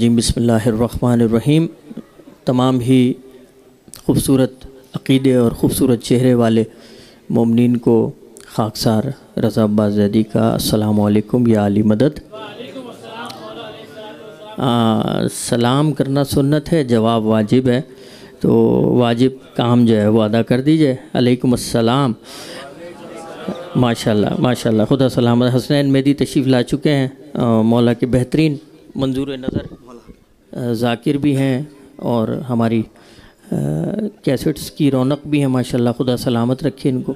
जी बिस्मिल्लाहिर्रहमानिर्रहीम। तमाम ही खूबसूरत अक़ीदे और ख़ूबसूरत चेहरे वाले मोमिनीन को खाकसार रज़ा अब्बास ज़ैदी का अस्सलामु अलैकुम या अली मदद। सलाम करना सुन्नत है, जवाब वाजिब है, तो वाजिब काम जो है वो अदा कर दीजिए। अलैकुम अस्सलाम। माशाल्लाह माशाल्लाह, खुदा सलामत। हसनैन मेदी तशरीफ़ ला चुके हैं, मौला के बेहतरीन मंजूर नज़र ज़ाकिर भी हैं और हमारी कैसेट्स की रौनक भी है माशाल्लाह। खुदा सलामत रखे इनको।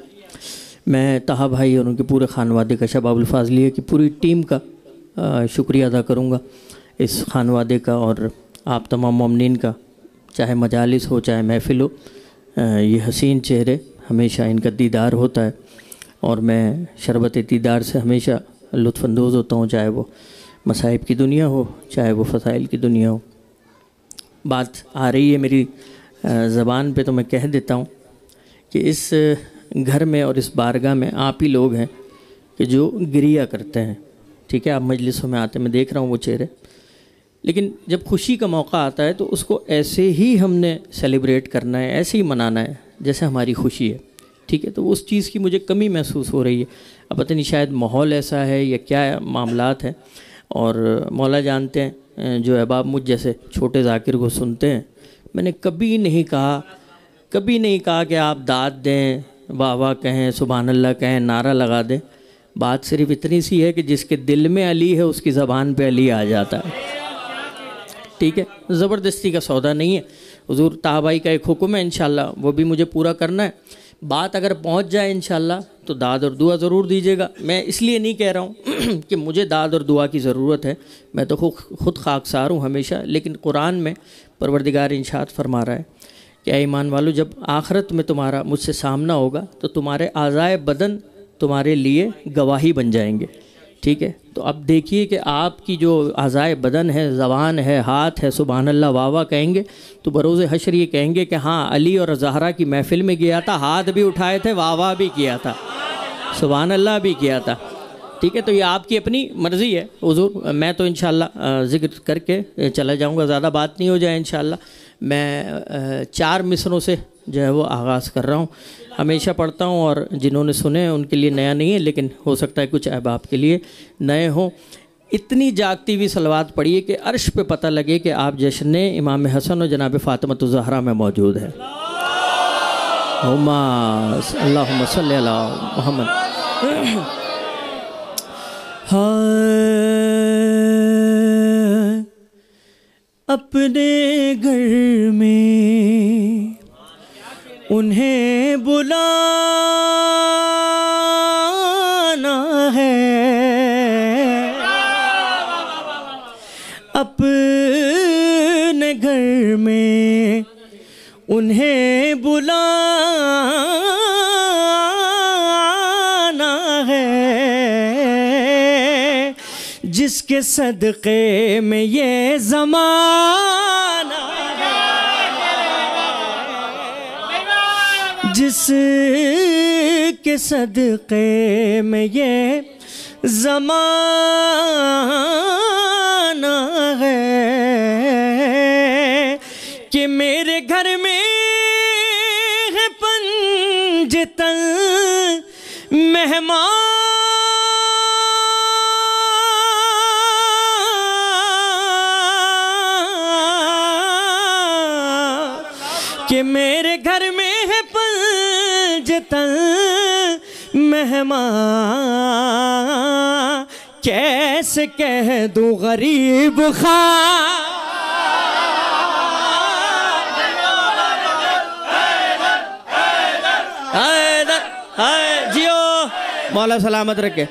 मैं ताहा भाई और उनके पूरे खानवादे का, शबाबुल फाज़लिया की पूरी टीम का शुक्रिया अदा करूँगा, इस खानवादे का और आप तमाम मोमिनीन का, चाहे मजालिस हो चाहे महफ़िल हो। ये हसीन चेहरे हमेशा इनका दीदार होता है और मैं शरबत दीदार से हमेशा लुत्फ़अंदोज़ होता हूँ, चाहे वो मसाइब की दुनिया हो चाहे वो फ़साइल की दुनिया हो। बात आ रही है मेरी ज़बान पे तो मैं कह देता हूँ कि इस घर में और इस बारगाह में आप ही लोग हैं कि जो गिरिया करते हैं। ठीक है, आप मजलिसों में आते, मैं देख रहा हूँ वो चेहरे, लेकिन जब खुशी का मौका आता है तो उसको ऐसे ही हमने सेलिब्रेट करना है, ऐसे ही मनाना है जैसे हमारी खुशी है। ठीक है, तो उस चीज़ की मुझे कमी महसूस हो रही है। अब पता नहीं शायद माहौल ऐसा है या क्या मामलात है, और मौला जानते हैं जो अहबाब मुझ जैसे छोटे ज़ाकिर को सुनते हैं। मैंने कभी नहीं कहा कि आप दाद दें, वाह वाह कहें, सुभान अल्लाह कहें, नारा लगा दें। बात सिर्फ इतनी सी है कि जिसके दिल में अली है उसकी ज़बान पे अली आ जाता है। ठीक है, ज़बरदस्ती का सौदा नहीं है। हुज़ूर ताहा भाई का एक हुक्म है, इंशाल्लाह वो भी मुझे पूरा करना है। बात अगर पहुंच जाए इंशाल्लाह तो दाद और दुआ ज़रूर दीजिएगा। मैं इसलिए नहीं कह रहा हूँ कि मुझे दाद और दुआ की ज़रूरत है, मैं तो खुद खाकसार हूँ हमेशा। लेकिन कुरान में परवरदिगार इरशाद फरमा रहा है कि ऐ ईमान वालों, जब आखिरत में तुम्हारा मुझसे सामना होगा तो तुम्हारे आज़ाए बदन तुम्हारे लिए गवाही बन जाएंगे। ठीक है, तो अब देखिए कि आपकी जो आज़ाए बदन है, ज़बान है, हाथ है, सुभान अल्लाह वाह वाह कहेंगे तो बरोज़े हशर ये कहेंगे कि हाँ, अली और ज़हरा की महफ़िल में गया था, हाथ भी उठाए थे, वाह वाह भी किया था, सुभान अल्लाह भी किया था। ठीक है, तो ये आपकी अपनी मर्ज़ी है हुज़ूर। मैं तो इंशाअल्लाह ज़िक्र करके चला जाऊँगा, ज़्यादा बात नहीं हो जाए इंशाअल्लाह। मैं 4 मिसरों से जो है वो आगाज़ कर रहा हूँ, हमेशा पढ़ता हूँ, और जिन्होंने सुने उनके लिए नया नहीं है, लेकिन हो सकता है कुछ अहबाब के लिए नए हों। इतनी जागती हुई सलवात पढ़िए कि अर्श पे पता लगे कि आप जश्न इमाम हसन और जनाब फ़ातिमा ज़हरा में मौजूद है। अल्लाहुम्मा सल्ली अला मुहम्मद। अपने घर में उन्हें बुलाना है, अपने घर में उन्हें बुलाना है, जिसके सदक़े में ये ज़माना है, जिसके सदक़े में ये ज़माना है, कि मेरे घर में है पंजतन मेहमान, कि मेरे घर में है पंजतन मेहमान, कैसे कह दूँ गरीब खां। जियो, मौला सलामत रखे,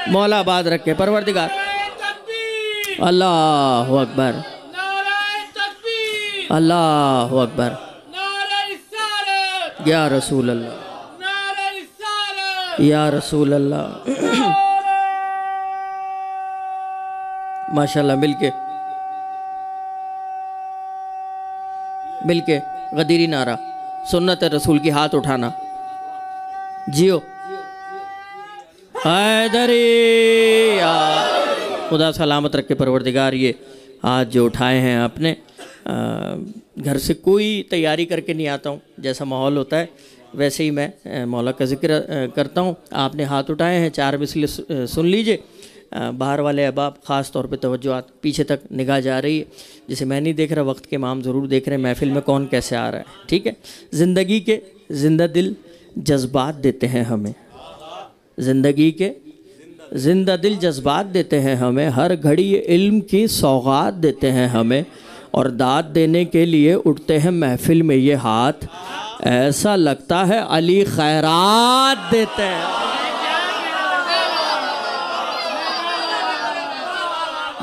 मौला आबाद रखे, परवरदिगार। अल्लाहु अकबर, अल्लाहु अकबर, या रसूल अल्लाह, या रसूल अल्लाह। माशाल्लाह, मिलके गदीरी नारा, सुन्नत रसूल की हाथ उठाना। जियो हैदरी, खुदा सलामत रखे परवरदिगार। ये हाथ जो उठाए हैं आपने, घर से कोई तैयारी करके नहीं आता हूँ, जैसा माहौल होता है वैसे ही मैं मौला का जिक्र करता हूँ। आपने हाथ उठाए हैं, 4 मिसले सुन लीजिए। बाहर वाले अहबाब ख़ास तौर पे तवज्जुआत, पीछे तक निगाह जा रही है, जिसे मैं नहीं देख रहा, वक्त के इमाम ज़रूर देख रहे हैं महफिल में कौन कैसे आ रहा है, ठीक है। ज़िंदगी के जिंदा दिल जज्बात देते हैं हमें, ज़िंदगी के जिंदा दिल जज्बात देते हैं हमें, हर घड़ी ये इल्म की सौगात देते हैं हमें, और दाद देने के लिए उठते हैं महफिल में ये हाथ, ऐसा लगता है अली खैरात देते हैं।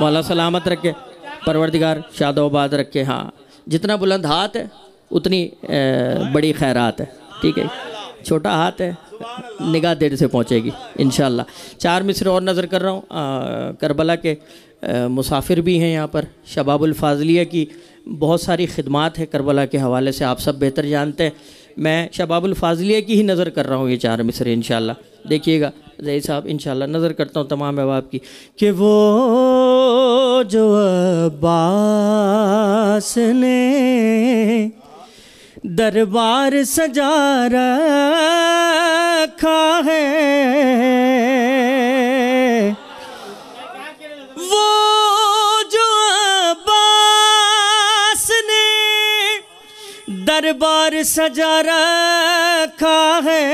मौला सलामत रखे, परवरदिगार शादोबाद रखे। हाँ, जितना बुलंद हाथ है उतनी बड़ी खैरात है, ठीक है। छोटा हाथ है, निगाह देर से पहुँचेगी इंशाअल्लाह। 4 मिसरे और नज़र कर रहा हूँ। करबला के मुसाफिर भी हैं यहाँ पर। शबाबुल फाज़लिया की बहुत सारी खिदमात है करबला के हवाले से, आप सब बेहतर जानते हैं। मैं शबाबुल फाज़लिया की ही नज़र कर रहा हूँ ये 4 मिसरे इंशाअल्लाह। देखिएगा ज़ई साहब, इंशाअल्लाह नज़र करता हूँ तमाम अहबाब की कि वो जो अब्बास ने दरबार सजा रखा है, वो जो अब्बास ने दरबार सजा रखा है,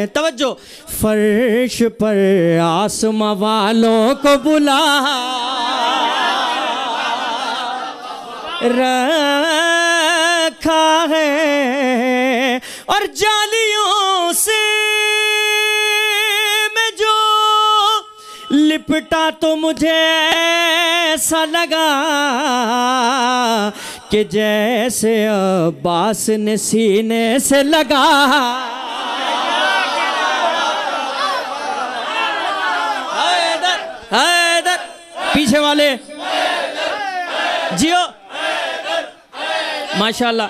तवज्जो, फर्श पर आसमां वालों को बुला रखा है, और जालियों से मैं जो लिपटा तो मुझे ऐसा लगा कि जैसे अब्बास ने सीने से लगा। हैदर, पीछे वाले जियो, माशाल्लाह,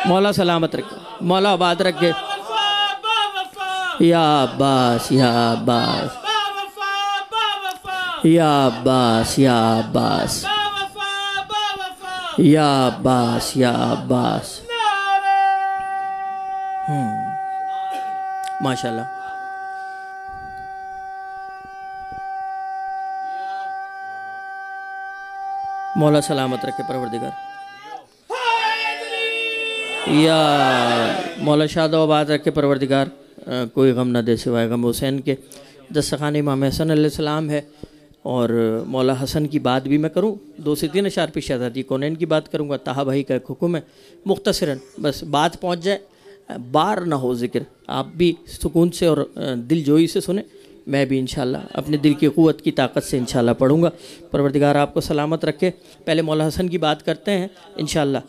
मौला सलामत रखे, मौला आबाद रखे। या अब्बास, या अब्बास, या अब्बास, या अब्बास, या अब्बास, या अब्बास। माशाल्लाह। मौला सलामत रखे परवरदिगार। या मौला शादोबाद रखे परवरदिगार, कोई गम ना दे सिवाय गम हुसैन के। दस्तखान इमाम हसन अलैहिस्सलाम है, और मौला हसन की बात भी मैं करूं, 2 से 3 अशार पे शहज़ादी कौनैन की बात करूंगा। ताहा भाई का एक हुक्म है, मुख्तसरन बस बात पहुंच जाए, बार ना हो जिक्र, आप भी सुकून से और दिल जोई से सुने, मैं भी इंशाल्लाह अपने दिल की क़ुव्वत की ताकत से इंशाल्लाह पढ़ूंगा। परवरदिगार आपको सलामत रखे। पहले मौला हसन की बात करते हैं इंशाल्लाह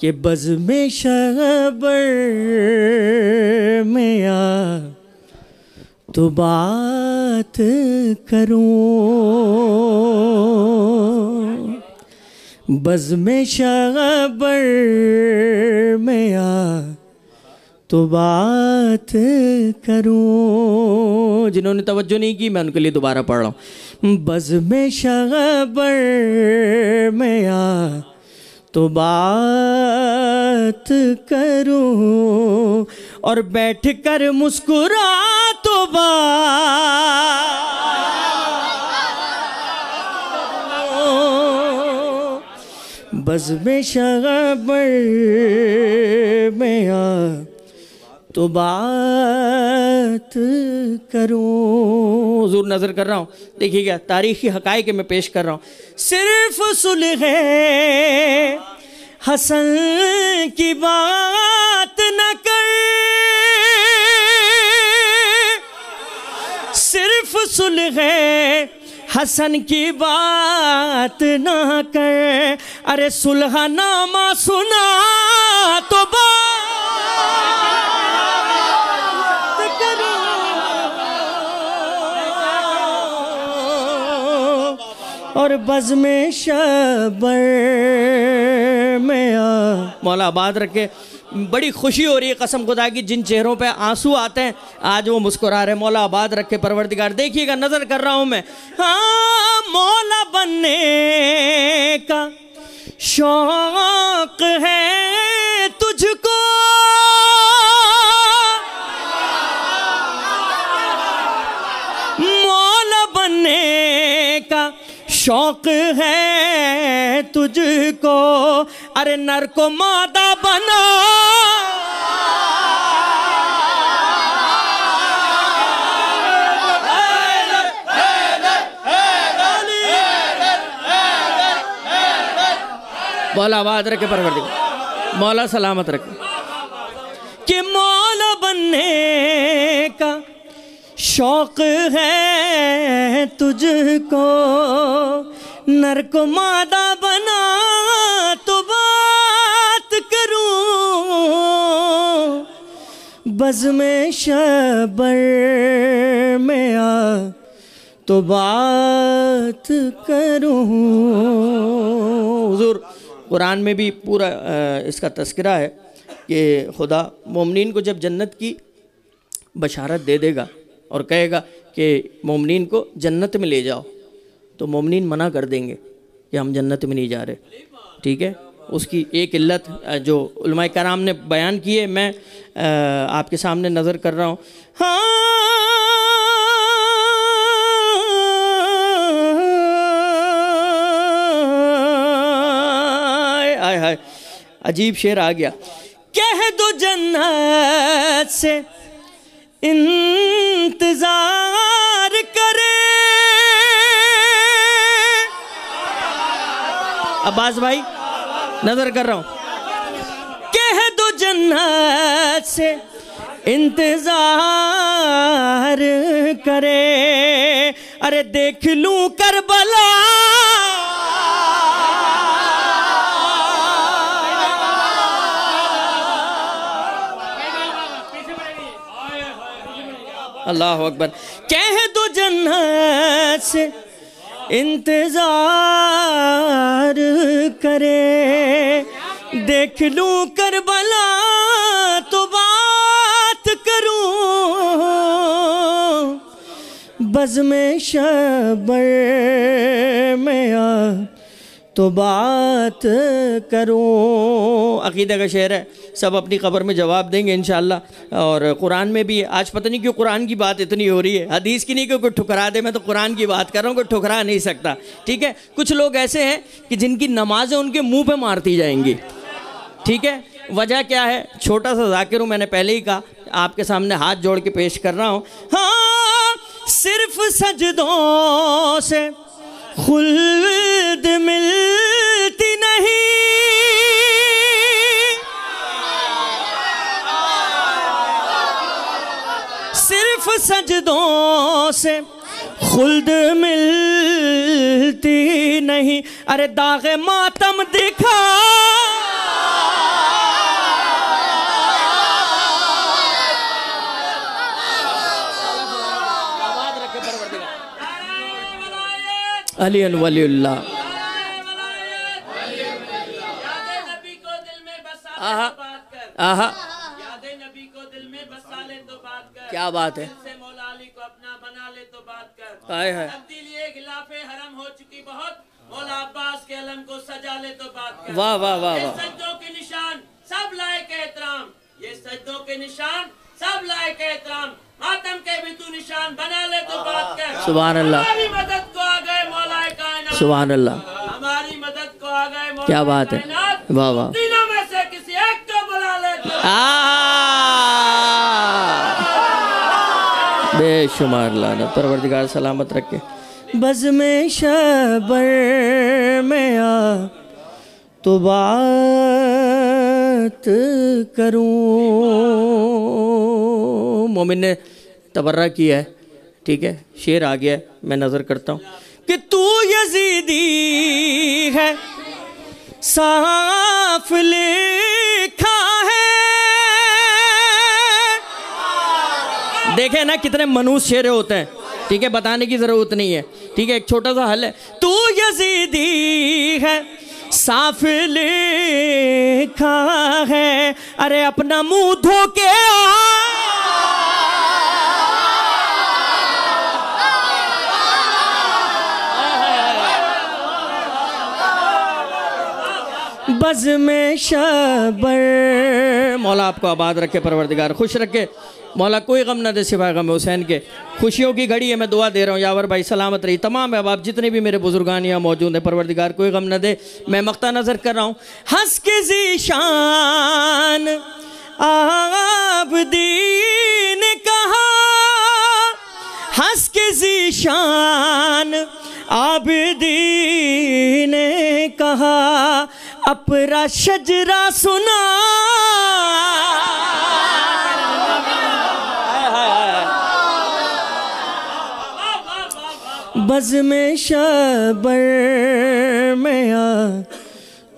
कि बज़्म शबर में आ तो बात करूं, बज़्म शबर में आ तो बात करूं। जिन्होंने तवज्जो नहीं की मैं उनके लिए दोबारा पढ़ रहा हूँ। बज़्म शबर में आ तो बात करूं, और बैठ कर मुस्कुरा तो बज़्म शबर में आ तो बात करूं। हुज़ूर नज़र कर रहा हूँ, देखिएगा तारीख़ी हक़ाइक़ मैं पेश कर रहा हूँ। सिर्फ सुलह हसन की बात न कर, सिर्फ सुलह हसन की बात न कर, अरे सुलहनामा सुना तो और बज़्म शबर में आ। मौला आबाद रखे, बड़ी खुशी हो रही है कसम खुदा की, जिन चेहरों पे आंसू आते हैं आज वो मुस्कुरा रहे। मौला आबाद रखे परवरदिगार। देखिएगा, नज़र कर रहा हूँ मैं। हाँ, मौला बनने का शौक है तुझको, मौला बनने का शौक है तुझको, अरे नर को मादा बना, मौला आबाद रखे परवरदिगार, मौला सलामत रखे। कि मौला बनने का शौक है तुझको, नर को मादा बना तो बात करूं, बज़्म शबर में आ तो बात करूं। हुज़ूर कुरान में भी पूरा इसका तज़किरा है कि खुदा मोमिनीन को जब जन्नत की बशारत दे देगा और कहेगा कि मोमिनीन को जन्नत में ले जाओ, तो मोमिनीन मना कर देंगे कि हम जन्नत में नहीं जा रहे। ठीक है, उसकी एक इल्लत जो उलमाए कराम ने बयान की है, मैं आपके सामने नज़र कर रहा हूँ। हाय हाय, अजीब शेर आ गया। कह दो जन्नत से इंतजार करे, अब्बास भाई नजर कर रहा हूं। कह दो जन्नत से इंतजार करे, अरे देख लूं करबला, अल्लाह अकबर। कह दो जन्नत से इंतजार करे, देख लूं करबला तो बात करूं, बज़्म शबर में आ तो बात करूं। अकीदा का शेर है, सब अपनी कब्र में जवाब देंगे इंशाअल्लाह। और कुरान में भी आज पता नहीं क्यों कुरान की बात इतनी हो रही है, हदीस की नहीं कि कोई ठुकरा दे, मैं तो कुरान की बात कर रहा हूँ, कोई ठुकरा नहीं सकता। ठीक है, कुछ लोग ऐसे हैं कि जिनकी नमाज़ें उनके मुंह पे मारती जाएंगी। ठीक है, वजह क्या है? छोटा सा ज़ाकिर हूँ, मैंने पहले ही कहा, आपके सामने हाथ जोड़ के पेश कर रहा हूँ। हाँ, सिर्फ सजदों से खुल्द मिलती नहीं, सिर्फ सजदों से खुल्द मिलती नहीं, अरे दाग़े मातम दिखा, अली वलीउल्लाह। आहा आहा, क्या बात है। मौला अली को अपना बना ले तो बात कर। हाय हाय, तब्दीली गिलाफे हरम हो चुकी बहुत, मौला अब्बास के अलम को सजा ले तो बात कर। वाह वाह वाह वाह। सज्जों के निशान सब लायक एहतराम, ये सज्जों के निशान सब लायक एहतराम, मातम के भी तू निशान बना ले तो बात कर। सुभान अल्लाह, हमारी मदद को आ गए मौला कायनात, सुभान अल्लाह, हमारी मदद को आ गए मौला, क्या बात है। वाह वाह, तीनों में से किसी एक को बुला ले तो। बेशुमार लानत, परवरदिगार सलामत रखे। बज़्म शबर में आ तो बात करूं। मोमिन ने तबर्रा किया है। ठीक है, शेर आ गया है, मैं नज़र करता हूँ कि तू यजीदी है, साफ लिखा है। देखे ना कितने मनूस शेरे होते हैं। ठीक है, बताने की ज़रूरत नहीं है। ठीक है, एक छोटा सा हल है। तू यजीदी है, साफ लिखा है, अरे अपना मुंह धो के बज़ में शबर। मौला आपको आबाद रखे, परवरदिगार खुश रखे। मौला कोई गम न दे सिवाय गम हुसैन के। खुशियों की घड़ी है, मैं दुआ दे रहा हूँ यावर भाई सलामत रही। तमाम अहबाब जितने भी मेरे बुजुर्गान यहाँ मौजूद हैं, परवरदिगार कोई गम न दे। मैं मक्ता नज़र कर रहा हूँ। हंस के ज़ीशान आबदीन कहा, हंस के ज़ीशान आबदीन ने कहा, अपरा शजरा सुना। बज़ में शबर में आ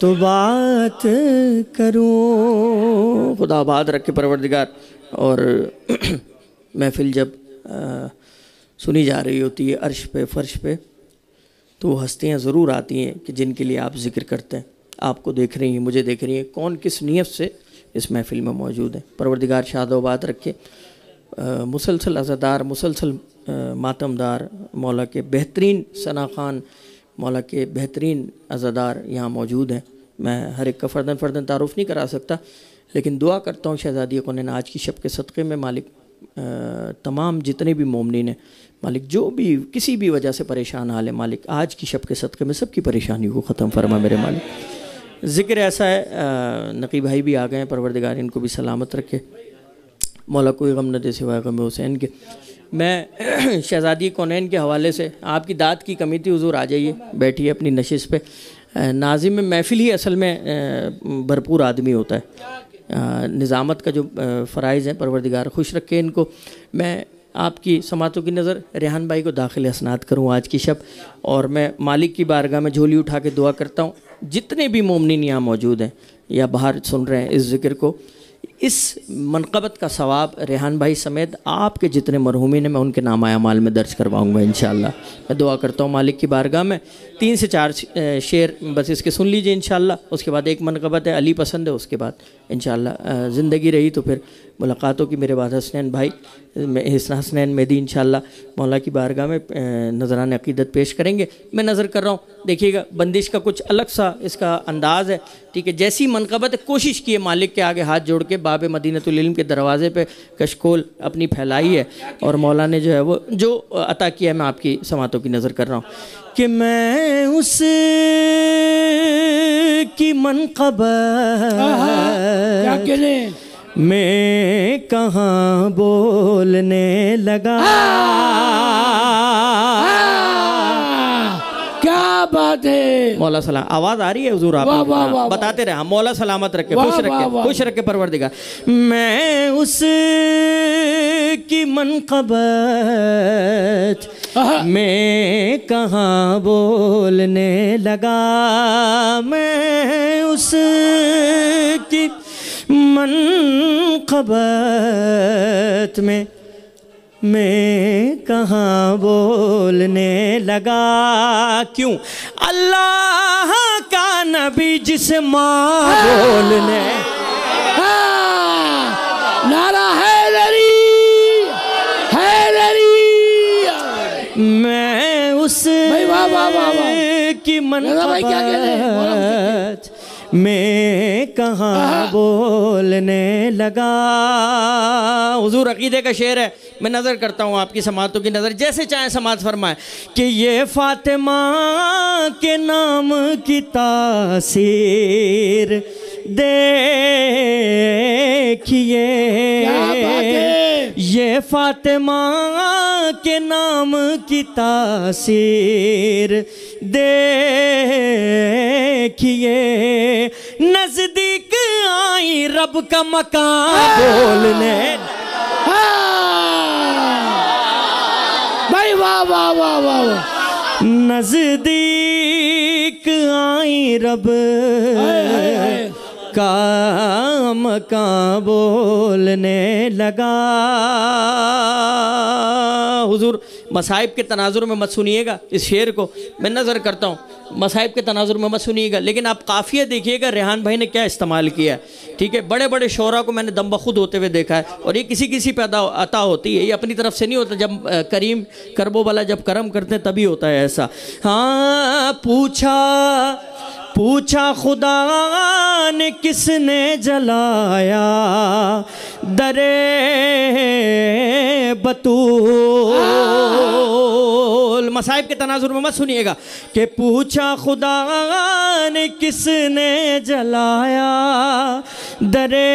तो बात करूं। खुदा आबाद रखे परवरदिगार। और महफिल जब सुनी जा रही होती है अर्श पे फर्श पे, तो वो हस्तियाँ ज़रूर आती हैं कि जिनके लिए आप जिक्र करते हैं। आपको देख रही हैं, मुझे देख रही हैं, कौन किस नीयत से इस महफिल में मौजूद है। परवरदिगार शाद-ओ-बाद रखे। मुसलसल अज़ादार, मुसलसल मातमदार, मौला के बेहतरीन सना खान, मौला के बेहतरीन अज़ादार यहाँ मौजूद हैं। मैं हर एक का फ़र्दन फ़र्दन तारुफ़ नहीं करा सकता, लेकिन दुआ करता हूँ शहज़ादी कौनैन आज की शब के सदक़े में मालिक तमाम जितने भी मोमिनीन हैं, मालिक जो भी किसी भी वजह से परेशान हाल है, मालिक आज की शब के सदक़े में सबकी परेशानी को ख़त्म फरमा मेरे मालिक। ज़िक्र ऐसा है, नकी भाई भी आ गए हैं, परवरदिगार इनको भी सलामत रखे। मौला कोई गम न दे सिवाय गम हुसैन के। मैं शहज़ादी कौनैन के हवाले से, आपकी दाद की कमी थी, हुज़ूर आ जाइए, बैठिए अपनी नशिश पे। नाज़िम में महफ़िल ही असल में भरपूर आदमी होता है। निज़ामत का जो फ़राइज़ हैं, परवरदिगार खुश रखे इनको। मैं आपकी समातों की नज़र रेहान भाई को दाखिल हसनात करूँ आज की शब, और मैं मालिक की बारगाह में झोली उठा के दुआ करता हूँ जितने भी मोमिनीन यहाँ मौजूद हैं या बाहर सुन रहे हैं इस ज़िक्र को, इस मनक़बत का सवाब रेहान भाई समेत आपके जितने मरहूमीन हैं मैं उनके नाम अमाल में दर्ज करवाऊँगा इंशाअल्लाह। मैं दुआ करता हूँ मालिक की बारगाह में 3 से 4 शेर बस इसके सुन लीजिए इंशाअल्लाह। उसके बाद एक मनक़बत है अली पसंद है, उसके बाद इंशाअल्लाह ज़िंदगी रही तो फिर मुलाकातों की मेरे बाद हसनैन भाई हसनैन मेहदी इंशाअल्लाह मौला की बारगाह में नज़रान अक़ीदत पेश करेंगे। मैं नज़र कर रहा हूँ, देखिएगा बंदिश का कुछ अलग सा इसका अंदाज़ है, ठीक है। जैसी मनक़बत है कोशिश की है मालिक के आगे हाथ जोड़ के बाब मदीनतुल इल्म के दरवाज़े पे कशकोल अपनी फैलाई है, और मौला ने जो है वो जो अता किया है मैं आपकी समातों की नज़र कर रहा हूँ कि मैं उस की मनक़बत मैं कहाँ बोलने लगा। क्या बात है। मौला सलाम, आवाज़ आ रही है हुजूर आप बताते रहे। मौला सलामत रखे, खुश रखे परवरदिगार। मैं उस की मनक़बत मैं कहाँ बोलने लगा, मैं उस की मनक़बत में मैं कहाँ बोलने लगा। क्यों? अल्लाह का नबी जिसे माँ बोलने, नारा हैदरी हैदरी। मैं उस की मनक़बत मैं कहाँ बोलने लगा। हुजूर अकीदे का शेर है, मैं नज़र करता हूँ आपकी समातों की नज़र, जैसे चाहे समात फरमाए कि ये फातिमा के नाम की तासीर देखिए, ये फातिमा के नाम की तासीर देखिए, नज़दीक आई रब का मकान बोलने। भाई वाह वाह वाह वाह। नज़दीक आई रब का मकान बोलने लगा। हुजूर मसाइब के तनाजुर में मत सुनिएगा इस शेर को, मैं नज़र करता हूँ, मसाइब के तनाजुर में मत सुनिएगा। लेकिन आप काफ़िया देखिएगा रेहान भाई ने क्या इस्तेमाल किया है, ठीक है। बड़े बड़े शोरा को मैंने दम बखुद होते हुए देखा है, और ये किसी किसी पे अता होती है, ये अपनी तरफ से नहीं होता। जब करीम करबो वाला जब करम करते हैं तभी होता है ऐसा। हाँ, पूछा खुदा ने किसने जलाया दरे बतूल। मसाइब के तनाजुर में मत सुनिएगा कि पूछा खुदा ने किसने जलाया दरे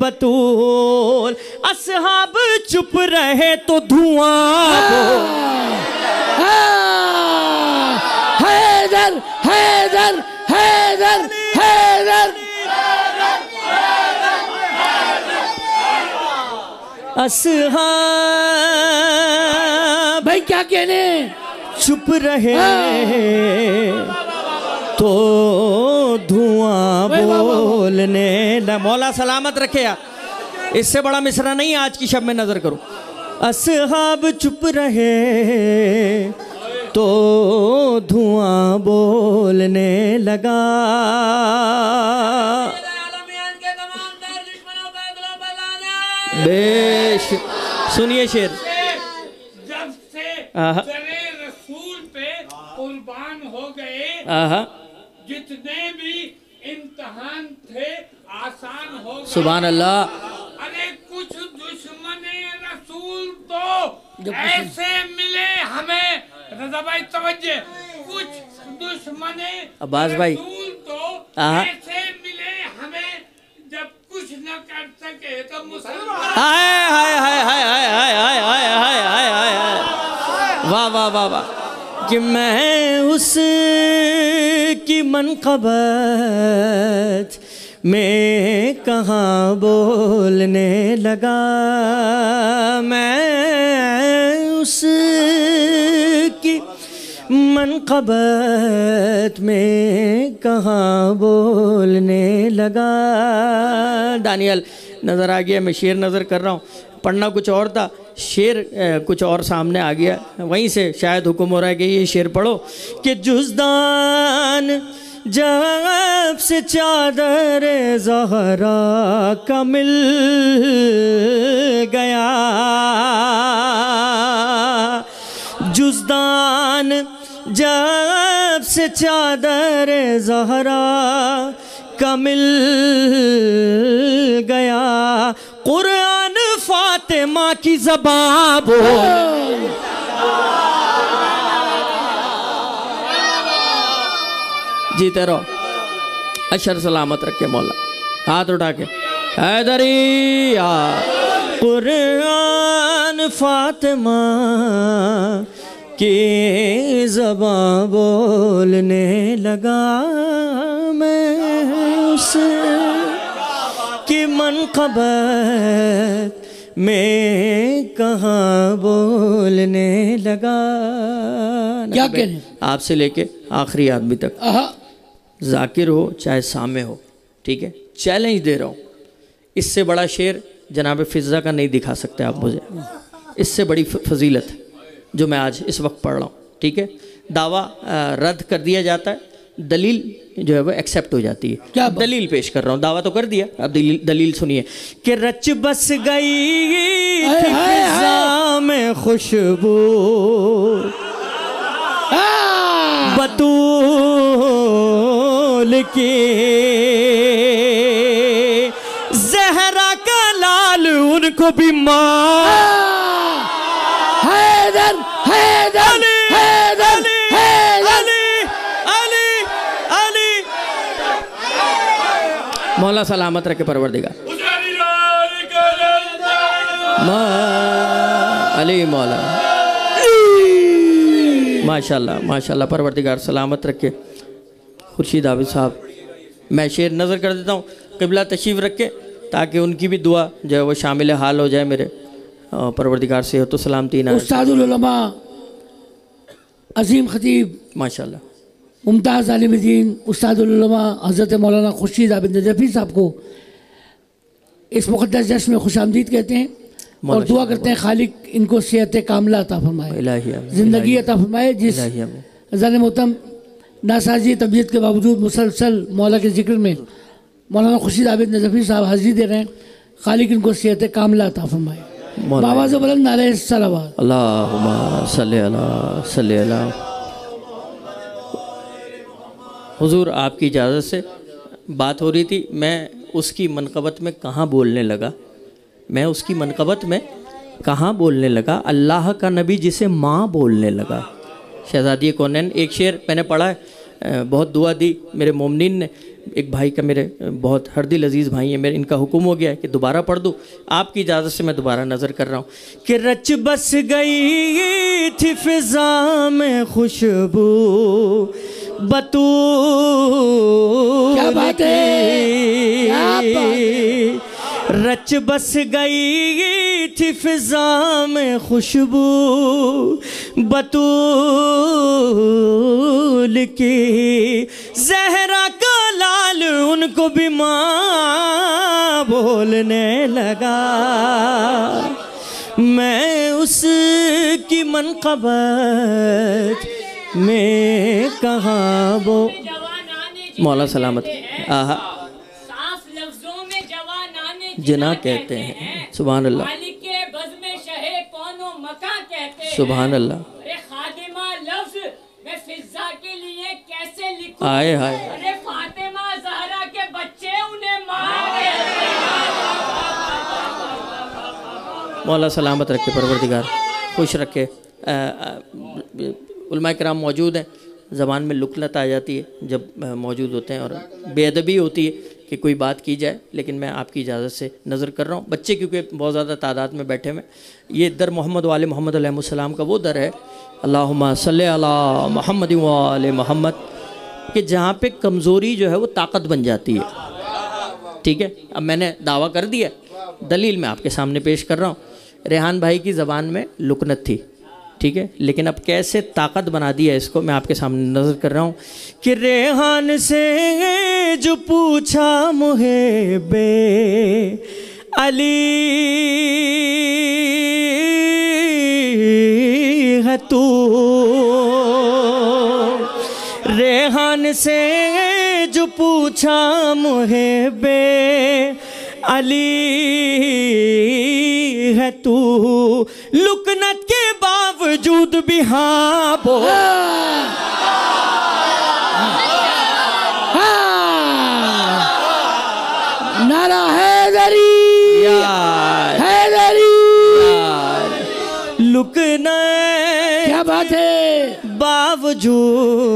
बतूल। असहाब चुप रहे तो धुआं हैदर हैदर हैदर हैदर। असहाब भाई क्या कहने, चुप रहे तो धुआं बोलने न। मौला सलामत रखे यार, इससे बड़ा मिसरा नहीं आज की शब में नजर करो। असहाब चुप रहे तो धुआं बोलने लगा। बेश सुनिए शेर। जब से रसूल पे कुर्बान हो गए, जितने भी इम्तिहान थे आसान हो गए। सुभान अल्लाह। अरे कुछ दुश्मने रसूल तो ऐसे मिले हमें, रजा भाई तवज्जो, कुछ दुश्मने अब्बास भाई रसूल तो ऐसे मिले हमें जब कुछ न कर सके तो मुसलमान। हाय हाय हाय हाय हाय हाय हाय हाय हाय हाय हाय हाय, वाह वाह वाह वाह। कि मैं उस की मनक़बत में कहाँ बोलने लगा, मैं उस की मनक़बत में कहाँ बोलने लगा। दानियल नज़र आ गया, मैं शेर नज़र कर रहा हूँ, पढ़ना कुछ और था, शेर कुछ और सामने आ गया, वहीं से शायद हुक्म हो रहा है कि ये शेर पढ़ो कि जुज़दान जब से चादर ज़हरा का मिल गया, जुज़दान जब से चादर ज़हरा का मिल गया, कुरान फातिमा की ज़बान बोल। जीते रहो, अशर सलामत रखे मौला, हाथ उठा के हैदरी या। कुरान फातिमा की ज़बान बोलने लगा, मैं उस की मनक़बत में कहाँ बोलने लगा। क्या कहने, आपसे लेके आखिरी आदमी तक, जाकिर हो चाहे सामे हो, ठीक है, चैलेंज दे रहा हूँ। इससे बड़ा शेर जनाब फिज़ा का नहीं दिखा सकते आप मुझे, इससे बड़ी फजीलत जो मैं आज इस वक्त पढ़ रहा हूँ, ठीक है। दावा रद्द कर दिया जाता है, दलील जो है वो एक्सेप्ट हो जाती है। क्या दलील पेश कर रहा हूँ, दावा तो कर दिया, अब दलील सुनिए कि रच बस गई फिज़ा में खुशबू बतूल की, ज़हरा का लाल उनको भी माँ। हैदर हैदर हैदर हैदर। मौला सलामत रखे परवरदिगार। अली मौला माशाल्लाह माशाल्लाह, परवरदिगार सलामत रखे। खुर्शीद आबिद साहब, मैं शेर नज़र कर देता हूँ, क़िबला तशरीफ़ रखे ताकि उनकी भी दुआ जो है वो शामिल हाल हो जाए मेरे परवरदिगार से तो सलामती ना। उस्तादुल उलमा अजीम खतीब माशाल्लाह मुमताज़ आलिम दीन उस्तादुल उलमा हज़रत मौलाना खुर्शीद आबिद नजफ़ी साहब को इस मुक़द्दस जश्न में खुशामदीद कहते हैं। और दुआ करते हैं खालिक इनको सेहत कामला अता फरमाए, ज़िंदगी अता फरमाए। जिस अज़ान मोहतम नासाजी तबीयत के बावजूद मुसलसल मौला के ज़िक्र में मौलाना खुर्शीद आबिद नज़फ़ी साहब हाज़िरी दे रहे हैं, खालिक इनको सेहत कामला अता फरमाए। आवाज़ बुलंद नारे सलावत। अल्लाहुम्मा सल्ली अला। हुजूर आपकी इजाज़त से बात हो रही थी, मैं उसकी मनक़बत में कहाँ बोलने लगा, अल्लाह का नबी जिसे माँ बोलने लगा। शहज़ादी कौनैन एक शेर मैंने पढ़ा है, बहुत दुआ दी मेरे मोमिनीन ने। एक भाई का, मेरे बहुत हरदिल अजीज़ भाई हैं मेरे, इनका हुक्म हो गया है कि दोबारा पढ़ दूँ। आपकी इजाज़त से मैं दोबारा नज़र कर रहा हूँ कि रच बस गई थी फ़िज़ा में खुशबू बतूल, क्या बात है, रच बस गई थी फ़िज़ा में खुशबू बतूल की, ज़हरा का लाल उनको भी माँ बोलने लगा। मैं उसकी मनक़बत में कहाँ वो मौला सलामत आहा जना कहते हैं। सुभान अल्लाह, सुभान अल्लाह। आए हाय, मौला सलामत रखे, परवरदिगार खुश रखे। उलमा किराम मौजूद हैं, ज़बान में लुकलत आ जाती है जब मौजूद होते हैं और बेअदबी होती है कि कोई बात की जाए, लेकिन मैं आपकी इजाज़त से नज़र कर रहा हूँ। बच्चे क्योंकि बहुत ज़्यादा तादाद में बैठे हुए, ये दर मोहम्मद वाले मोहम्मद अलैहिस्सलाम का वो दर है, अल्लाहुम्मा सल्ली अला मोहम्मद वाले मोहम्मद, कि जहाँ पे कमज़ोरी जो है वो ताकत बन जाती है। ठीक है, अब मैंने दावा कर दिया, दलील मैं आपके सामने पेश कर रहा हूँ। रेहान भाई की ज़बान में लुकनत थी, ठीक है, लेकिन अब कैसे ताकत बना दिया इसको मैं आपके सामने नज़र कर रहा हूँ कि रेहान से जो पूछा मुहिब्बे अली है तू, रेहान से जो पूछा मुहिब्बे अली है तू, लुकनत के बावजूद भी हाँ बोल, नारा हैदरी, हैदरी, लुकनत क्या बात है, बावजूद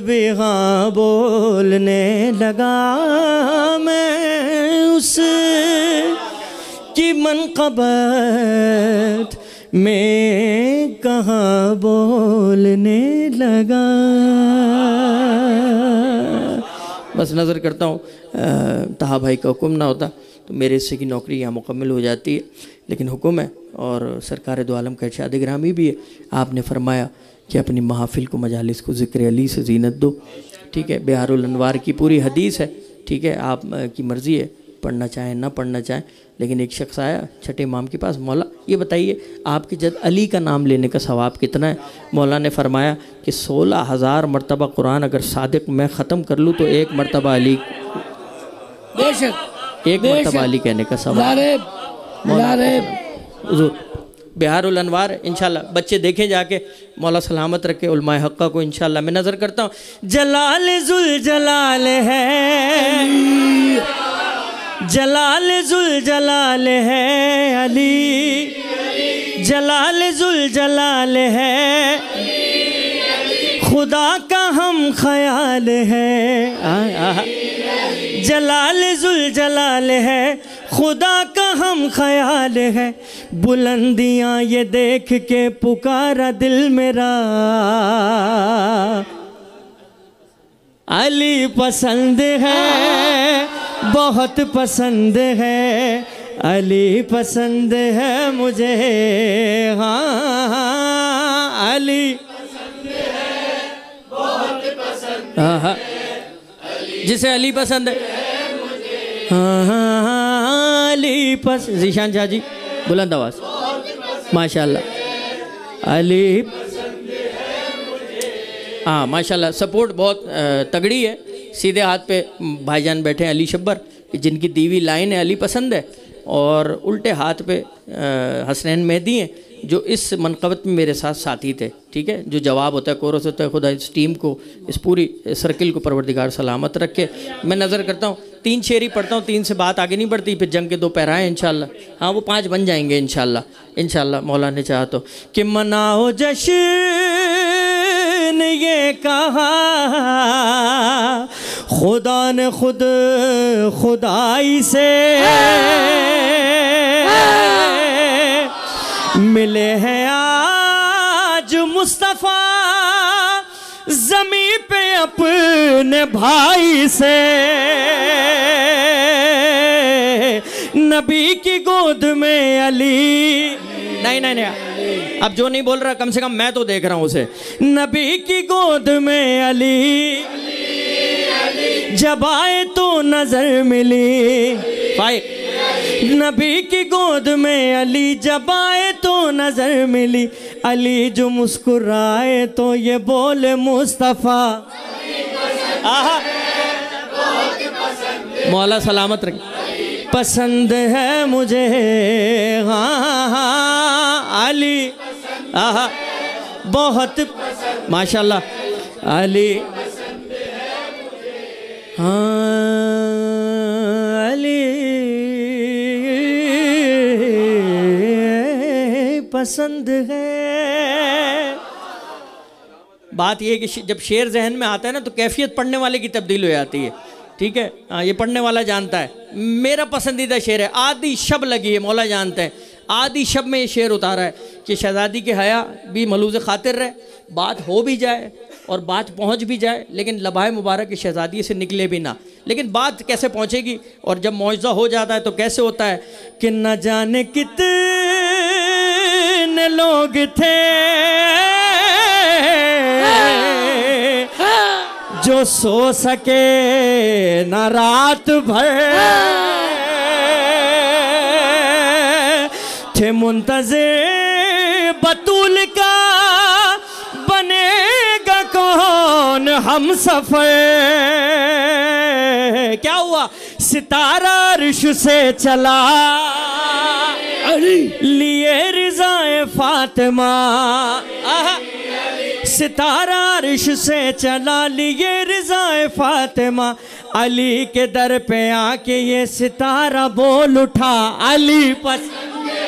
भी हाँ बोलने लगा। मैं उस की मनक़बत में कहाँ बोलने लगा। बस नज़र करता हूँ, तहा भाई का हुक्म ना होता तो मेरे हिस्से की नौकरी यहाँ मुकम्मल हो जाती है, लेकिन हुक्म है और सरकार दो आलम का इरशाद ग्रामी भी है। आपने फरमाया कि अपनी महफिल को, मजालिस को ज़िक्र अली से ज़ीनत दो। ठीक है, बिहारुल अनवार की पूरी हदीस है। ठीक है, आप की मर्ज़ी है, पढ़ना चाहें ना पढ़ना चाहें। लेकिन एक शख्स आया छठे इमाम के पास, मौला ये बताइए आपके जद अली का नाम लेने का सवाब कितना है? मौला ने फरमाया कि 16,000 मरतबा कुरान अगर सादिक मैं ख़त्म कर लूँ तो एक मरतबा अली, एक मरतबा अली कहने का सवाब। बिहारुल अनवार इंशाल्लाह बच्चे देखें जाके, मौला सलामत रखे उलमाए हक्का को। इंशाल्लाह मैं नज़र करता हूँ, जलाल जुल जलाल है, जलाल जुल जलाल है अली, जलाल जुल जलाल है, खुदा का हम ख्याल है। जलाल जुल जलाल है, खुदा का हम ख्याल है, बुलंदियाँ ये देख के पुकारा दिल मेरा, अली पसंद है, बहुत पसंद है, अली पसंद है मुझे, हाँ अली पसंद है, बहुत पसंद है, जिसे अली पसंद है, हाँ अली पस जीशान शाह जी बुलंद आवाज़ माशाल्लाह। अली हाँ माशाल्लाह, सपोर्ट बहुत तगड़ी है। सीधे हाथ पे भाईजान बैठे हैं अली शब्बर, जिनकी दीवी लाइन है अली पसंद है, और उल्टे हाथ पे हसनैन मेहदी हैं, जो इस मनक़बत में मेरे साथ साथी थे। ठीक है, जो जवाब होता है, कोरस होता है, खुदा इस टीम को, इस पूरी सर्किल को परवरदिगार सलामत रखे। मैं नज़र करता हूँ 3 शेर ही पढ़ता हूँ, 3 से बात आगे नहीं बढ़ती, फिर जंग के 2 पैरा हैं इंशाल्लाह। हाँ वो 5 बन जाएंगे इंशाल्लाह, इंशाल्लाह मौला ने चाहा तो। कि मनाओ जश्न ये कहा खुदा ने खुद खुदाई से, मिले हैं आज मुस्तफ़ा ज़मीं पे अपने भाई से, नबी की गोद में अली। नहीं, अब जो नहीं बोल रहा कम से कम मैं तो देख रहा हूँ उसे। नबी की गोद में अली, जब आए तो नजर मिली। भाई नबी की गोद में अली, जब आए तो नजर मिली। अली जो मुस्कुराए तो ये बोले मुस्तफ़ा। आहा मौला सलामत रखे। पसंद है मुझे हाँ अली, आहा बहुत माशाल्लाह अली। हाँ अली पसंद है। बात यह है कि जब शेर जहन में आता है ना, तो कैफियत पढ़ने वाले की तब्दील हो जाती है। ठीक है, हाँ ये पढ़ने वाला जानता है। मेरा पसंदीदा शेर है, आदि शब लगी है, मौला जानते हैं। आदि शब में ये शेर उतारा है कि शहजादी के हया भी मलूज़ खातिर रहे, बात हो भी जाए और बात पहुंच भी जाए, लेकिन लबाए मुबारक की शहजादी से निकले भी ना। लेकिन बात कैसे पहुंचेगी, और जब मौजज़ा हो जाता है तो कैसे होता है कि न जाने कितने लोग थे जो सो सके न रात भर, थे मुंतज़िर बतूल का बनेगा कौन हम सफर। क्या हुआ, सितारा अर्श से चला लिए रिज़ाए फातिमा। सितारा अर्श से चला लिए रिज़ाए फातिमा। अली के दर पे आके ये सितारा बोल उठा अली पसंद है।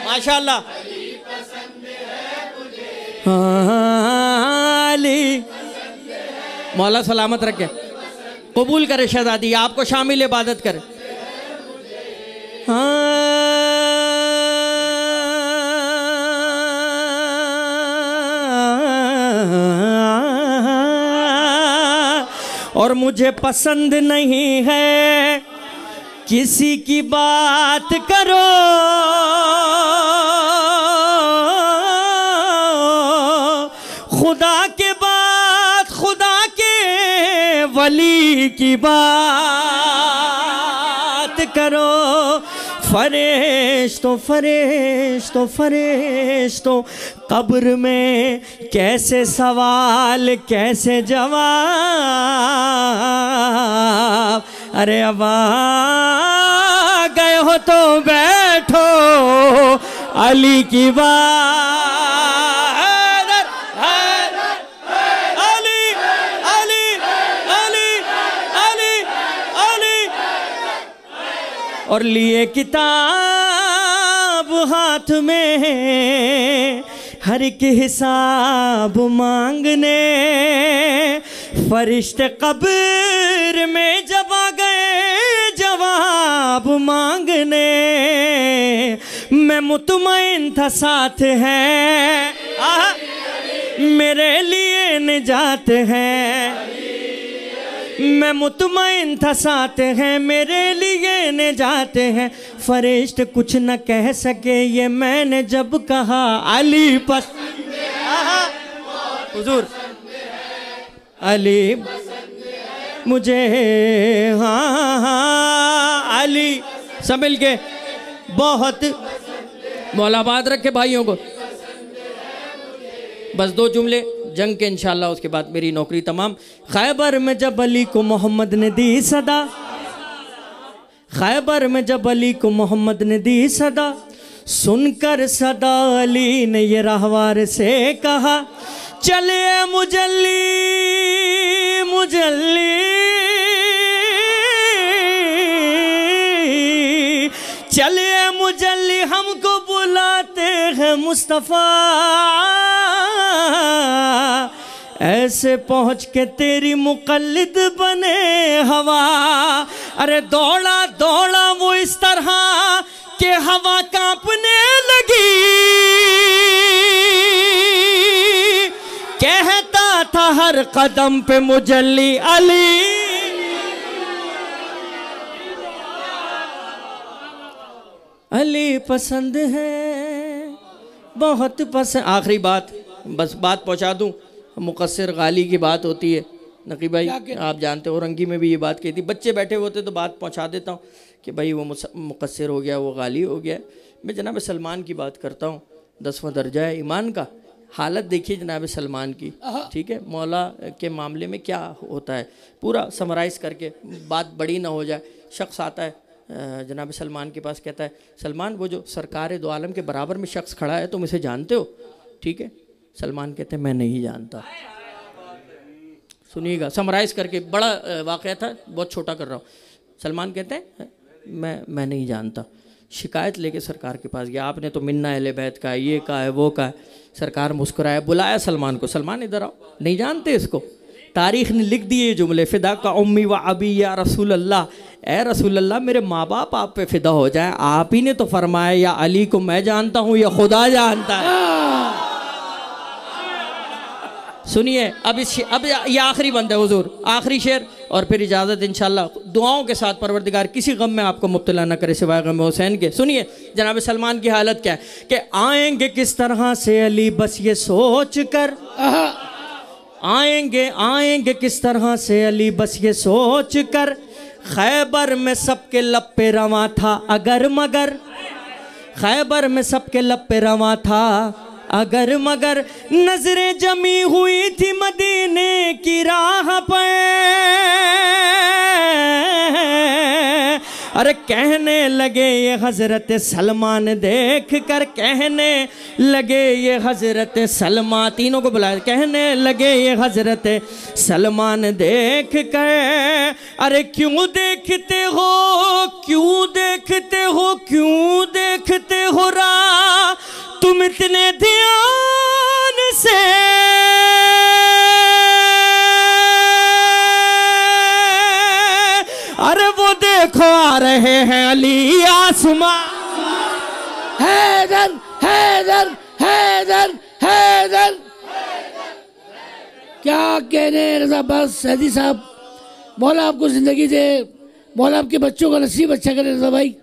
माशाल्लाह अली मौला सलामत रखे, कबूल करे शहजादी, आपको शामिल इबादत करे। और मुझे पसंद नहीं है किसी की बात करो, खुदा के बाद खुदा के वली की बात करो। फरिश्तों फरिश्तों फरिश्तों कब्र में कैसे सवाल कैसे जवाब। अरे अब आ गए हो तो बैठो अली की बात। अली अली अली अली अली और लिए किताब हाथ में हर एक हिसाब मांगने। फरिश्ते कब्र में जब आ गए जवाब मांगने। मैं मुतमईन था साथ है मेरे लिए निजात है। मैं मुतमईन था साथ हैं मेरे लिए निजात हैं। फरिश्ते कुछ न कह सके ये मैंने जब कहा अली पसंद है हुजूर अली मुझे हाँ अली। सब मिल के बहुत मौला आबाद रखे भाइयों को। बस 2 जुमले जंग के इंशाल्लाह, उसके बाद मेरी नौकरी तमाम। खैबर में जब अली को मोहम्मद ने दी सदा, खैबर में जब अली को मोहम्मद ने दी सदा, सुनकर सदा अली ने ये रहवार से कहा, चले मुजल्ली मुजल्ली, चले मुजल्ली, हमको बुलाते हैं मुस्तफ़ा। ऐसे पहुँच के तेरी मुक़ल्लिद बने हवा। अरे दौड़ा दौड़ा वो इस तरह कि हवा कांपने लगी, कहता था हर कदम पे मुजल्ली अली। अली पसंद है बहुत पसंद। आखिरी बात, बस बात पहुंचा दूं, मुकस्सिर गाली की बात होती है नकी भाई, आप जानते हो, औरंगी में भी ये बात कही थी। बच्चे बैठे होते तो बात पहुंचा देता हूँ कि भाई वो मुकस्सिर हो गया, वो गाली हो गया। मैं जनाब सलमान की बात करता हूँ, 10वां दर्जा है ईमान का। हालत देखिए जनाब सलमान की, ठीक है, मौला के मामले में क्या होता है, पूरा समराइज़ करके, बात बड़ी ना हो जाए। शख्स आता है जनाब सलमान के पास, कहता है, सलमान वो जो सरकार दो आलम के बराबर में शख्स खड़ा है तुम इसे जानते हो? ठीक है, सलमान कहते हैं मैं नहीं जानता। सुनिएगा, समराइज़ करके, बड़ा वाक़या था, बहुत छोटा कर रहा हूँ। सलमान कहते हैं मैं नहीं जानता। शिकायत लेके सरकार के पास गया, आपने तो मिन्ना अहले बैत का है, ये का है, वो का है। सरकार मुस्कुराया, बुलाया सलमान को, सलमान इधर आओ, नहीं जानते इसको? तारीख़ ने लिख दिए जुमले, फ़िदा का उम्मी व अबी या रसूल अल्लाह, ए रसूल अल्लाह मेरे माँ बाप आप पे फ़िदा हो जाए। आप ही ने तो फरमाया या अली को मैं जानता हूँ या खुदा जानता है। सुनिए, अब ये आखिरी बंद है हुजूर, आखिरी शेर, और फिर इजाज़त इंशाल्लाह दुआओं के साथ। परवरदिगार किसी गम में आपको मुब्तला न करे सिवाय गम हुसैन के। सुनिए जनाब सलमान की हालत क्या है कि आएंगे किस तरह से अली बस ये सोच कर, आएंगे किस तरह से अली बस ये सोच कर, खैबर में सबके लब पे रवां था अगर मगर, खैबर में सबके लब पे रवां था अगर मगर, नजरें जमी हुई थी मदीने की राह पे। अरे कहने लगे ये हजरत सलमान देख कर, कहने लगे ये हजरत सलमान, तीनों को बुलाया, कहने लगे ये हजरत सलमान देख कर, अरे क्यों देखते हो क्यों देखते हो क्यों देखते हो राह तुम इतने ध्यान से, अरे वो देखो आ रहे हैं अली आसमां। हैदर हैदर हैदर हैदर, क्या कहने रज़ा अब्बास सैदी साहब, मौला आपको ज़िंदगी दे, मौला आपके बच्चों का नसीब अच्छा करे। रज़ा भाई,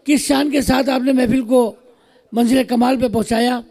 किस शान के साथ आपने महफिल को मंजिल कमाल पे पहुंचाया।